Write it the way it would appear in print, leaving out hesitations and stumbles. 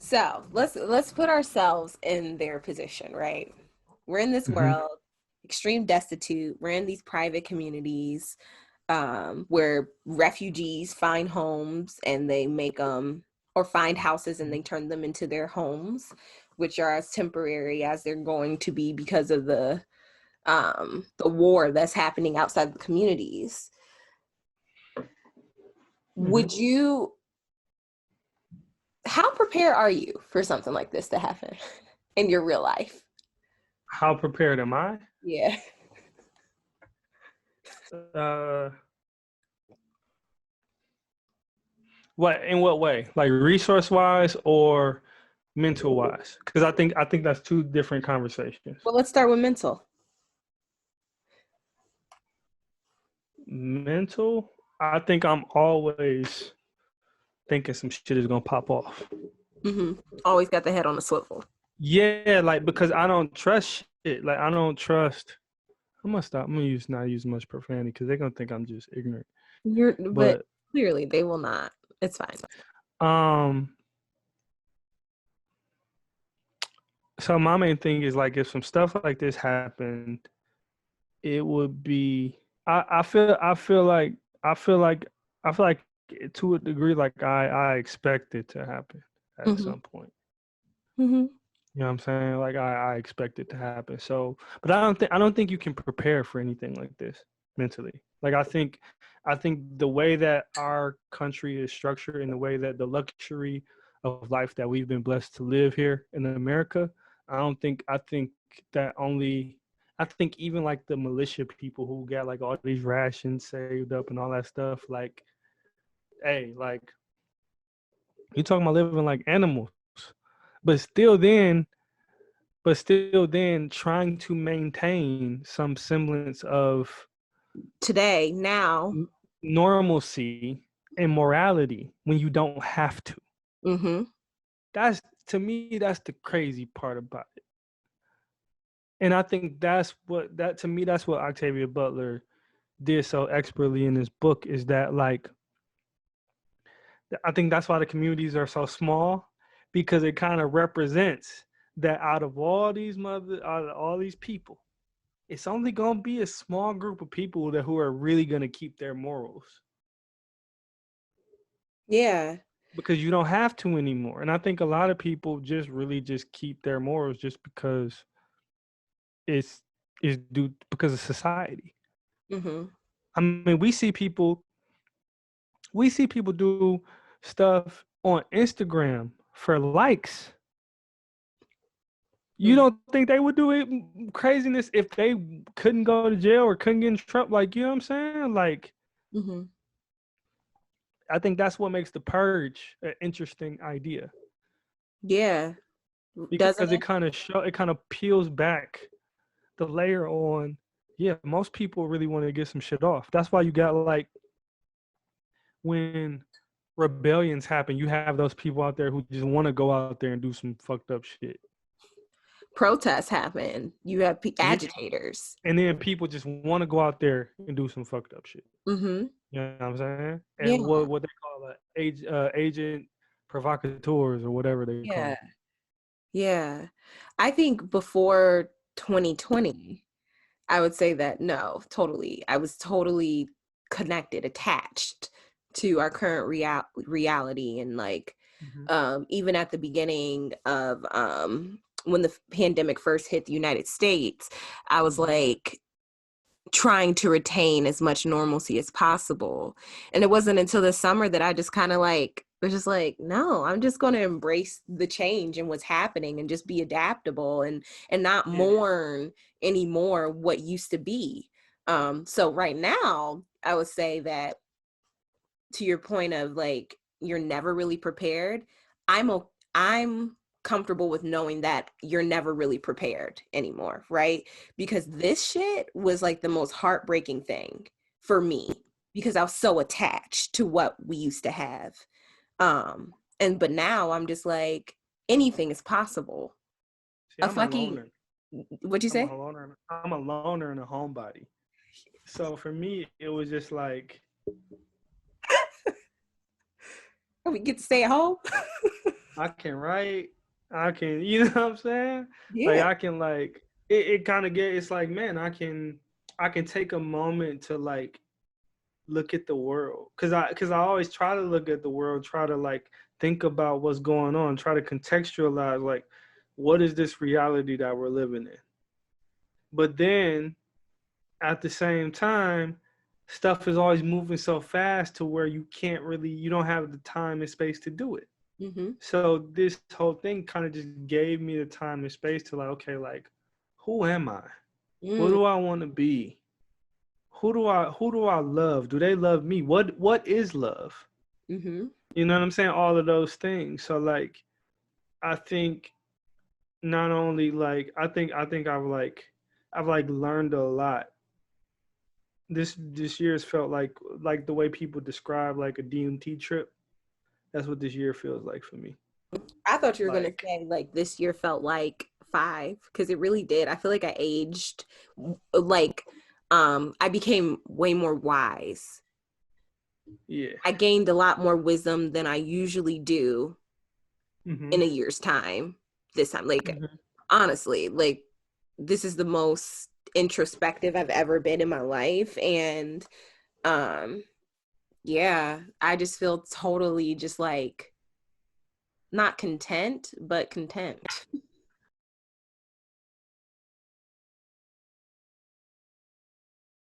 So let's put ourselves in their position, right? We're in this Hmm. world, extreme destitute. We're in these private communities where refugees find homes and they make them, or find houses and they turn them into their homes, which are as temporary as they're going to be because of the war that's happening outside the communities. Hmm. Would you? How prepared are you for something like this to happen in your real life? How prepared am I? Yeah. Uh, what in what way? Like resource wise or mental wise? Because I think that's two different conversations. Well, let's start with mental. Mental, I think I'm always thinking some shit is gonna pop off. Always got the head on the swivel. Yeah, like because I don't trust shit. Like I don't trust. I'm gonna stop. I'm gonna not use much profanity because they're gonna think I'm just ignorant. But But clearly they will not. It's fine. um, so my main thing is like if some stuff like this happened, it would be. I feel like I feel like to a degree like I expect it to happen at Hmm. some point. Hmm. You know what I'm saying? Like I expect it to happen. So, but I don't think you can prepare for anything like this mentally. Like I think the way that our country is structured and the way that the luxury of life that we've been blessed to live here in America, I think that only I think even like the militia people who got like all these rations saved up and all that stuff, like, hey, like you talking about living like animals. But still then trying to maintain some semblance of Today, now. normalcy and morality when you don't have to. Hmm. That's to me, that's the crazy part about it. And I think that's what Octavia Butler did so expertly in his book is that like I think that's why the communities are so small because it kind of represents that out of all these people, it's only gonna be a small group of people that who are really gonna keep their morals Yeah. because you don't have to anymore. And I think a lot of people just really just keep their morals just because it's is due because of society. Hmm. I mean, we see people do stuff on Instagram for likes. You Hmm. don't think they would do it craziness if they couldn't go to jail or couldn't get in trouble? Like, you know what I'm saying? Like, Hmm. I think that's what makes the purge an interesting idea Yeah. Doesn't because it kind of peels back the layer on. Yeah, most people really want to get some shit off. That's why you got like when rebellions happen, you have those people out there who just want to go out there and do some fucked up shit. protests happen? You have Yeah, agitators. and then people just want to go out there and do some fucked up shit. Hmm. You know what I'm saying? And Yeah. what they call agent provocateurs or whatever they call Yeah. them. Yeah. I think before 2020, I would say that no, totally. I was totally connected, attached to our current reality. And like, Hmm. even at the beginning of when the pandemic first hit the United States, I was Hmm. like trying to retain as much normalcy as possible. And it wasn't until the summer that I just kind of like was just like, no, I'm just going to embrace the change and what's happening and just be adaptable and not Yeah. mourn anymore what used to be. So right now, I would say that to your point of like you're never really prepared, I'm comfortable with knowing that you're never really prepared anymore, right? Because this shit was like the most heartbreaking thing for me because I was so attached to what we used to have. And but now I'm just like anything is possible. See, A I'm a fucking loner. what'd you I'm say? a loner. I'm a loner and a homebody. So for me, it was just like, We get to stay at home. I can write. I can, you know what I'm saying? Like Yeah. I can like it kind of get it's like, man, I can take a moment to like look at the world because I always try to look at the world, try to like think about what's going on, try to contextualize like what is this reality that we're living in. But then at the same time, stuff is always moving so fast to where you don't have the time and space to do it. Mm-hmm. So this whole thing kind of just gave me the time and space to like, okay, like who am I? What Mm, do I want to be? Who do I love? Do they love me? What is love? mm-hmm. You know what I'm saying? All of those things. So like I think not only like I think I've like learned a lot. This year has felt like the way people describe like a DMT trip. That's what this year feels like for me. I thought you were gonna Like say like this year felt like 5 because it really did. I feel like I aged like I became way more wise. yeah. I gained a lot more wisdom than I usually do Mhm. in a year's time. This time, like Mhm. honestly, like this is the most introspective I've ever been in my life, and um yeah, I just feel totally just like not content, but content.